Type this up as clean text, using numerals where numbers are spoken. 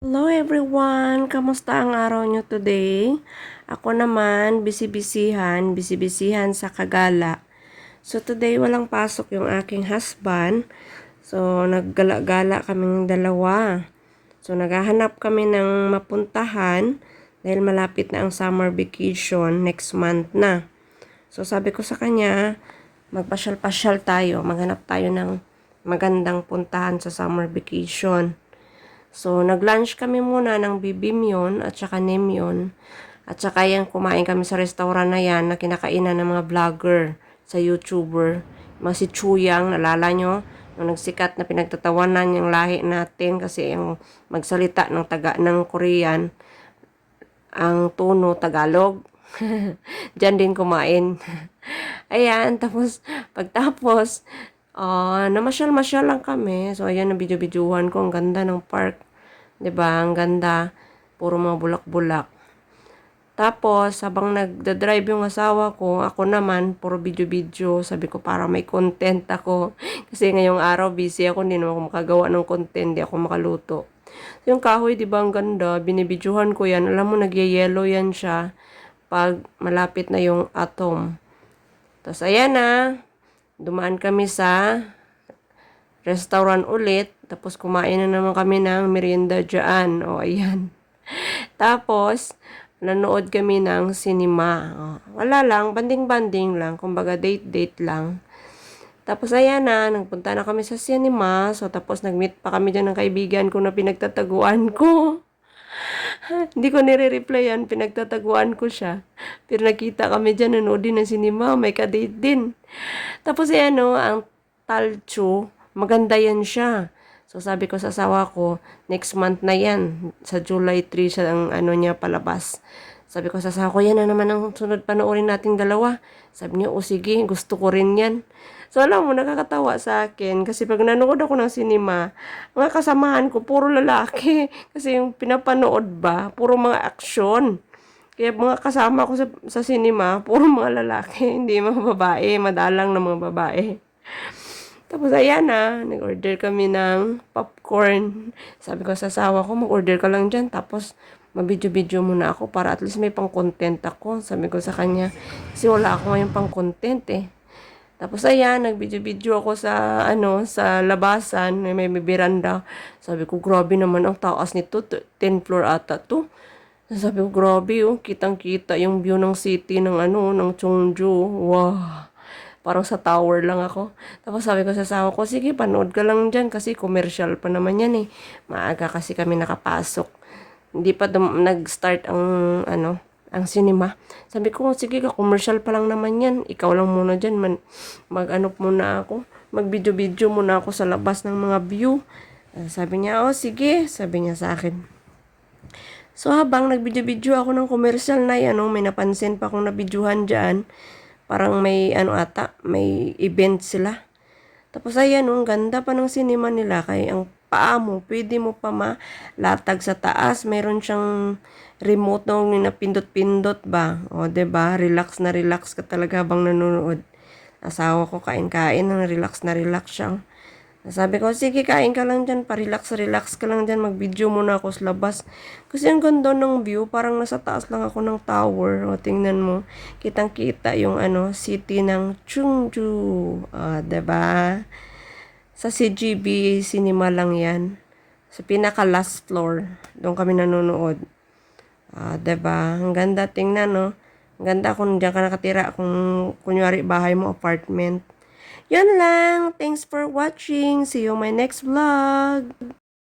Hello everyone! Kamusta ang araw nyo today? Ako naman, busy-busyhan sa Kagala. So today walang pasok yung aking husband. So naggala-gala kaming dalawa. So naghahanap kami ng mapuntahan dahil malapit na ang summer vacation next month na. So sabi ko sa kanya, magpasyal-pasyal tayo, maghanap tayo ng magandang puntahan sa summer vacation. So, nag-lunch kami muna ng bibimyon at saka nemyon. At saka yan, kumain kami sa restaurant na yan na kinakainan ng mga vlogger sa YouTuber. Mga si Chuyang, nalala nyo? Yung nagsikat na pinagtatawanan yung lahi natin kasi yung magsalita ng Korean, ang tono Tagalog. Diyan din kumain. Ayan, pagtapos, namasyal-masyal lang kami. So, ayan, nabidyo-bidyuhan ko. Ang ganda ng park. 'Di ba? Ang ganda. Puro mga bulak-bulak. Tapos, habang nagda-drive yung asawa ko, ako naman, puro video-video. Sabi ko, para may content ako. Kasi ngayong araw, busy ako. Hindi naman ako makagawa ng content. Hindi ako makaluto. So, yung kahoy, di ba, ang ganda. Binibidyohan ko yan. Alam mo, nagyayelo yan siya pag malapit na yung atom. Tapos, ayan na. Dumaan kami sa restaurant ulit. Tapos, kumain na naman kami ng merienda dyan. O, ayan. Tapos, nanood kami ng cinema. O, wala lang, banding-banding lang. Kumbaga, date-date lang. Tapos, ayan na, nagpunta na kami sa cinema. So, tapos, nag-meet pa kami dyan ng kaibigan ko na pinagtataguan ko. Hindi ko nire-replyan, pinagtataguan ko siya. Pero nakita kami dyan, nanood din ng cinema, may ka-date din. Tapos, ayan o, ang Talcho, maganda yan siya. So, sabi ko sa asawa ko, next month na yan. Sa July 3 siya ang niya palabas. Sabi ko sa asawa ko, yan na naman ang sunod panoorin nating dalawa. Sabi niya, o sige, gusto ko rin yan. So, alam mo, nakakatawa sa akin. Kasi pag nanood ako ng cinema, mga kasamahan ko, puro lalaki. Kasi yung pinapanood ba, puro mga aksyon. Kaya mga kasama ko sa cinema, puro mga lalaki. Hindi mga babae, madalang na mga babae. Tapos ayan na, nag-order kami ng popcorn. Sabi ko sa asawa ko, mag-order ka lang dyan. Tapos mabidyo-bidyo muna ako para at least may pang-content ako. Sabi ko sa kanya, kasi wala ako ngayon pang-content eh. Tapos ayan, nagbidyo-bidyo ako sa labasan, may beranda. Sabi ko, grabe naman ang taas nito, 10th floor ata to. Sabi ko, grabe oh, kitang-kita yung view ng city ng Cheongju. Wow. Parang sa tower lang ako. Tapos sabi ko sa asawa ko, sige, panood ka lang dyan kasi commercial pa naman yan eh. Maaga kasi kami nakapasok. Hindi pa nag-start ang cinema. Sabi ko, sige ka, commercial pa lang naman yan. Ikaw lang muna dyan, muna ako. Mag-video-video muna ako sa labas ng mga view. Sabi niya, oh sige, sabi niya sa akin. So habang nag-video-video ako ng commercial na yan, may napansin pa akong nabidyohan dyan. Parang may may event sila. Tapos ayan, ang ganda pa ng cinema nila. Kaya ang paa mo, pwede mo pa malatag sa taas. Meron siyang remote na pindot-pindot ba. O, diba? Relax na relax ka talaga habang nanonood. Asawa ko kain-kain, relax na relax siya. Sabi ko, sige, kain ka lang dyan, pa-relax ka lang dyan, mag-video muna ako sa labas. Kasi ang ganda ng view, parang nasa taas lang ako ng tower. O, tingnan mo, kitang-kita yung city ng Cheongju. Diba? Sa CGV Cinema lang yan. Sa pinaka-last floor, doon kami nanonood. Diba? Ang ganda, tingnan, no? Ang ganda kung diyan ka nakatira, kung kunyari bahay mo, apartment. Yun lang. Thanks for watching. See you on my next vlog.